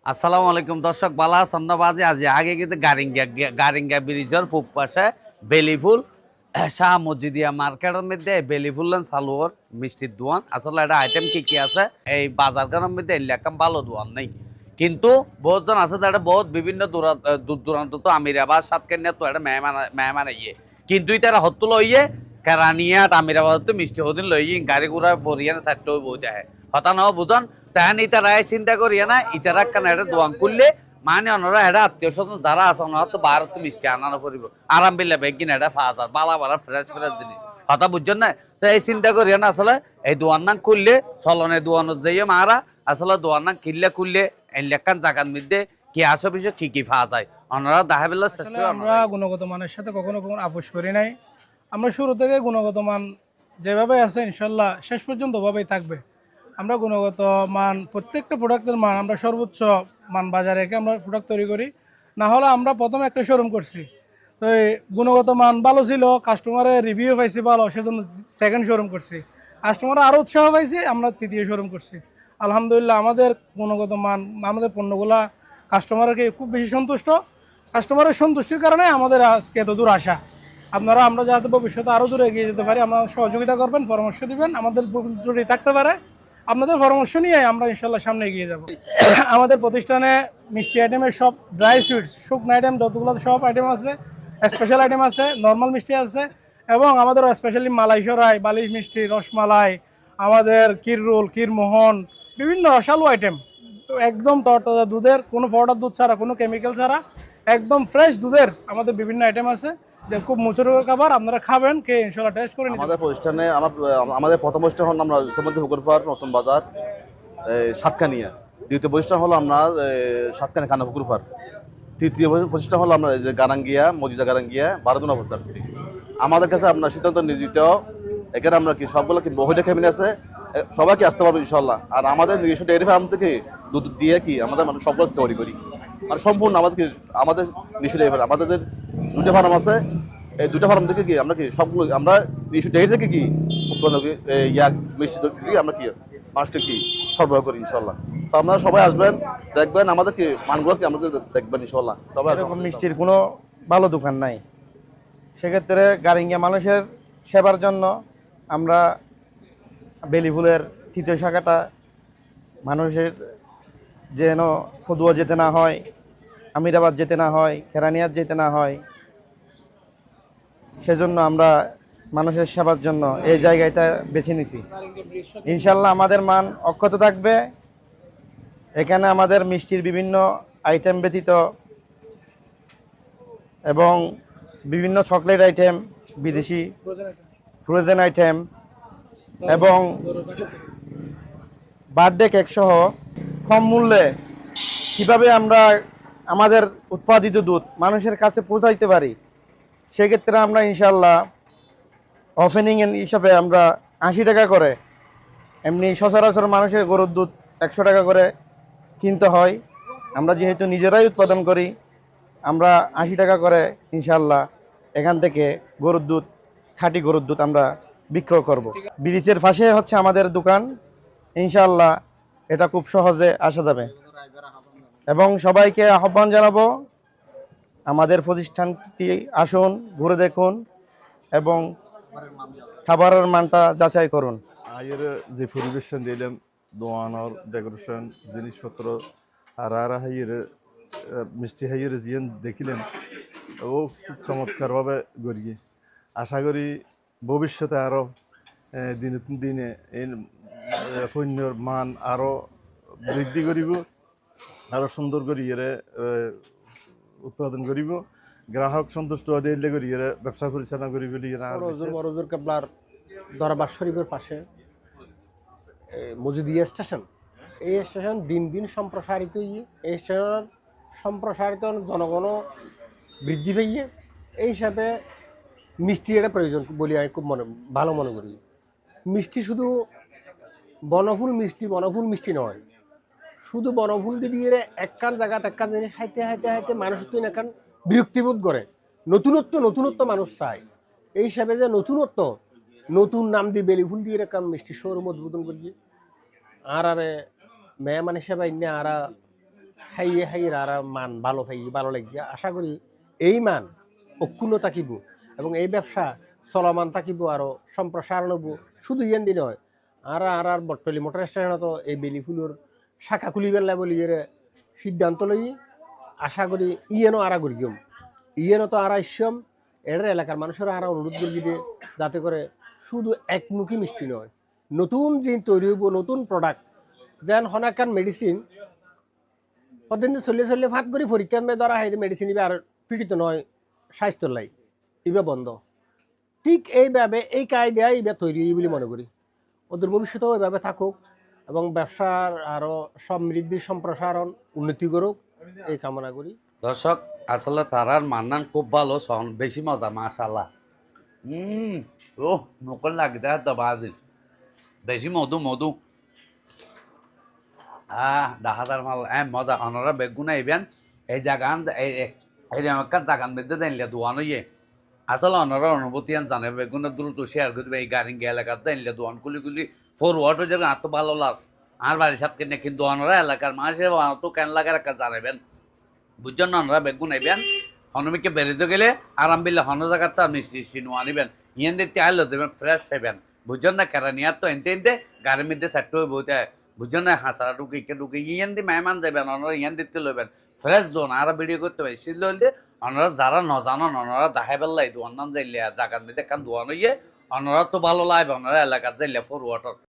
আসসালামু আলাইকুম দর্শক বালা সন্ন্যবাজে আজ আগে কিন্তু গারিঙ্গা ব্রিজের পূব পাশে বেলিফুল শাহ মসজিদিয়া মার্কেটের মধ্যে বেলিফুল সালুয়ার মিষ্টির দোয়ান আসলে এটা আইটেম কি কি আছে এই বাজারখানের মধ্যে এলাকাম ভালো দোয়ান নেই কিন্তু বহুতজন আছে যারা বহুত বিভিন্ন দূর দূরান্ত তো আমিরাবাদ সাতকানিয়া তো এটা মেহমান ইয়ে কিন্তু তারা হতুল হইয়ে কেরানিয়াত আমিরাবাদ তো মিষ্টি হদিন লই গাড়ি ঘোড়া বরিয়ান সাইডটা বই দেয় হতা নহ বুঝন তাহান ইতারাই চিন্তা করিয়া না ইতারা কান এটা দোয়ান করলে মানে অনরা এটা আত্মীয় স্বজন যারা আছে ওনারা তো ভারত মিষ্টি আনানো করিব আরাম বিলে বেগিন এটা ফাজার বালা বালা ফ্রেশ ফ্রেশ জিনিস কথা বুঝছেন না তো এই চিন্তা করিয়া না আসলে এই দোয়ান নাম করলে চলনে দোয়ানো যাইয়ে মারা আসলে দোয়ান নাম কিনলে খুললে এই লেখান জায়গার মধ্যে কি আসে বিষয় কি পাওয়া যায় ওনারা দেখা বেলা আমরা গুণগত মানের সাথে কখনো কখনো আপোষ করি নাই। আমরা শুরু থেকে গুণগত মান যেভাবে আছে ইনশাল্লাহ শেষ পর্যন্ত ওভাবেই থাকবে। আমরা গুণগত মান প্রত্যেকটা প্রোডাক্টের মান আমরা সর্বোচ্চ মান বাজারে রেখে আমরা প্রোডাক্ট তৈরি করি। না হলে আমরা প্রথমে একটা শোরুম করছি, তো এই গুণগত মান ভালো ছিল, কাস্টমারের রিভিউ পাইছি ভালো, সেজন্য সেকেন্ড শোরুম করছি। কাস্টমার আরও উৎসাহ পাইছি, আমরা তৃতীয় শোরুম করছি। আলহামদুলিল্লাহ আমাদের গুণগত মান, আমাদের পণ্যগুলা কাস্টমারকে খুব বেশি সন্তুষ্ট। কাস্টমারের সন্তুষ্টির কারণে আমাদের আজকে এত দূর আসা। আপনারা আমরা যাতে ভবিষ্যতে আরও দূরে এগিয়ে যেতে পারি, আমরা সহযোগিতা করবেন, পরামর্শ দিবেন, আমাদের যদি থাকতে পারে আপনাদের পরামর্শ নিয়ে আমরা ইনশাল্লাহ সামনে এগিয়ে যাব। আমাদের প্রতিষ্ঠানে মিষ্টি আইটেমের সব, ড্রাই সুইটস, শুকনো আইটেম যতগুলো সব আইটেম আছে, স্পেশাল আইটেম আছে, নর্মাল মিষ্টি আছে, এবং আমাদের স্পেশালি মালাই সরাই, বালিশ মিষ্টি, রসমালাই, আমাদের ক্ষীর রোল, ক্ষীরমোহন, বিভিন্ন রসালো আইটেম, একদম তরতাজা দুধের, কোনো পাউডার দুধ ছাড়া, কোনো কেমিক্যাল ছাড়া, একদম ফ্রেশ দুধের আমাদের বিভিন্ন আইটেম আছে, যে খুব মুচুরোর খাবার। আপনারা খাবেন, কে ইনশাল্লাহ টেস্ট করে নিতে। আমাদের প্রতিষ্ঠানে আমাদের প্রথম প্রতিষ্ঠান হল আমরা সমুদ্র পুকুরপার নতুন বাজার সাতকানিয়া। দ্বিতীয় প্রতিষ্ঠান হলো আমরা সাতকানিয়া কানা পুকুরপার। তৃতীয় প্রতিষ্ঠান হলো আমরা যে গারাঙ্গিয়া মজিদা গারাঙ্গিয়া বারোদুনা প্রচার। আমাদের কাছে আপনার সিদ্ধান্ত নিয়োজিত, এখানে আমরা কি সবগুলো কি মহিলা ক্যাবিন আছে, সবাইকে আসতে পারবো ইনশাল্লাহ। আর আমাদের নিজস্ব ডেয়ারি ফার্ম থেকে দুধ দিয়ে কি আমাদের মানে সবগুলো তৈরি করি, মানে সম্পূর্ণ আমাদের নিজস্ব ডেয়ারি ফার্ম, আমাদের দুটো ফার্ম আছে। এই দুটো ফার্ম থেকে কি আমরা কি সবগুলো আমরা নিজস্ব ডেয়ারি থেকে কি মিষ্টি আমরা কি মাছটা কি সরবরাহ করি ইনশাল্লাহ। তো আপনারা সবাই আসবেন, দেখবেন আমাদের কি মানগুলো কি আমাদের দেখবেন ইনশাল্লাহ। তবে এরকম মিষ্টির কোনো ভালো দোকান নাই। সেক্ষেত্রে গারিঙ্গা মানুষের সেবার জন্য আমরা বেলিফুলের তৃতীয় শাখাটা মানুষের যেন ফদুয়া যেতে না হয়, আমিরাবাদ যেতে না হয়, কেরানিয়াত যেতে না হয়, সেজন্য আমরা মানুষের সেবার জন্য এই জায়গাটা বেছে নিছি। ইনশাল্লাহ আমাদের মান অক্ষত থাকবে। এখানে আমাদের মিষ্টির বিভিন্ন আইটেম ব্যতীত এবং বিভিন্ন চকলেট আইটেম, বিদেশি ফ্রোজেন আইটেম এবং বার্থডে কেক সহ কম মূল্যে কীভাবে আমরা আমাদের উৎপাদিত দুধ মানুষের কাছে পৌঁছাইতে পারি, সেক্ষেত্রে আমরা ইনশাল্লাহ ওপেনিং হিসাবে আমরা 80 টাকা করে, এমনি সচরাচর মানুষের গরুর দুধ 100 টাকা করে কিনতে হয়। আমরা যেহেতু নিজেরাই উৎপাদন করি, আমরা 80 টাকা করে ইনশাল্লাহ এখান থেকে গরুর দুধ, খাঁটি গরুর দুধ আমরা বিক্রয় করব। ব্রিজের পাশে হচ্ছে আমাদের দোকান, ইনশাল্লাহ এটা খুব সহজে আসা যাবে এবং সবাইকে আহ্বান জানাবো আমাদের প্রতিষ্ঠানটি আসুন, ঘুরে দেখুন এবং খাবারের মানটা যাচাই করুন। আয়ের যে পরিবেশন দিলাম, দোয়ানোর ডেকোরেশন জিনিসপত্র আর হাইয়ের মিষ্টি হাইয়ের জিয়ান দেখিলেন, ও খুব চমৎকারভাবে গড়িয়ে। আশা করি ভবিষ্যতে আরও দিনে দিনে এই পণ্যর মান আরও বৃদ্ধি করিব, আরও সুন্দর করি এর উৎপাদন করিব, গ্রাহক সন্তুষ্ট দিলে করি এর ব্যবসা পরিচালনা করি বলি। বড়জোর কেবলার দরবার শরীফের পাশে মজিদিয়া স্টেশন, এই স্টেশন দিন দিন সম্প্রসারিত হইয়ে, এই স্টেশন সম্প্রসারিত জনগণ বৃদ্ধি পেয়ে, এই হিসাবে মিষ্টির একটা প্রয়োজন বলি আমি খুব ভালো মনে করি। মিষ্টি শুধু বনফুল মিষ্টি নয়, শুধু বনফুল দিয়ে একখান জায়গাতে একখান জিনিস খাইতে খাইতে খাইতে মানুষ তো একখান বিরক্তিবোধ করে, নতুনত্ব মানুষ চায়। এই হিসাবে যে নতুন নাম দিয়ে বেলিফুল দিয়ে একখান মিষ্টি শোরুম উদ্বোধন করি, আর মেহমান হিসাবে আর হাইয়ে হাইয়ের আর মান ভালো পাই ভালো লাগিয়া আশা করি এই মান অক্ষুণ্ণ থাকিব এবং এই ব্যবসা চলমান থাকিব আরও সম্প্রসারণ হব শুধু ইয়ান দিন হয় আর বটতলি মোটর স্টেশনত এই বেলি ফুলের শাখা খুলি পেলাই বলি সিদ্ধান্ত লই আশা করি ইয়েনও আরা করি গম ইয়েনও তো আরা ইস্যম এর এলাকার মানুষের আরা অনুরোধ করি যে যাতে করে শুধু একমুখী মিষ্টি নয় নতুন যে তৈরি হইব নতুন প্রোডাক্ট যেন হনাকান মেডিসিন পদিন চলিয়ে চলিয়ে ফাট করে পরীক্ষা মে ধরা হয় মেডিসিন ইবে আর পীড়িত নয় স্বাস্থ্য লাই ইবে বন্ধ ঠিক এইভাবে এই কায়দায় ইবে তৈরি হই বলে মনে করি ওদের ভবিষ্যতেও এইভাবে থাকুক এবং ব্যবসার আরও সমৃদ্ধি সম্প্রসারণ উন্নতি করুক এই কামনা করি দর্শক আসলে তারার মান্নান খুব ভালো বেশি মজা মাশাল্লাহ ও নকল লাগতে তো বাজি বেশি মধু মধু দাহাদার মাল মজা অনরা বেগুনা ইবেন এই জাগান এই আমাকে জাগান বেঁধে দেনলে দোয়ান ইয়ে আসলে অনরা অনুভূতি জানে বেগুনা দ্রুত শেয়ার করবে এই গারিঙ্গি এলাকাতে দেনলে দোয়ান কুলি কুলি ফরওয়ার্ড হয়ে যাবে এত ভালো লাগ আর বাড়ির সাথে কিন্তু অনরা এলাকার মানুষের তো কেন লাগার একটা জানাবেন বুঝছেন না অনরা বেগুন আইবেন হনমিকে বেরিতে গেলে আরাম বিলে হন জায়গাতে আর মিষ্টি সিনু আনিবেন ইয়েন দিতে আইলো দেবেন ফ্রেশ পাইবেন বুঝছেন না কেরা নিয়ে তো এনতে এনতে গাড়ির মধ্যে সেট হয়ে বইতে বুঝছেন না হাসারা ঢুকে ইয়েন দিয়ে মেহমান যাবেন ওনারা ইয়েন দিতে লইবেন ফ্রেশ জোন আর ভিডিও করতে পারি সিল লইলে ওনারা যারা নজানন ওনারা দেখাই পেলাই দোয়ান যাইলে জাগার মধ্যে কান দোয়ান হইয়ে ওনারা তো ভালো লাগবে ওনারা এলাকার যাইলে ফরওয়ার্ডার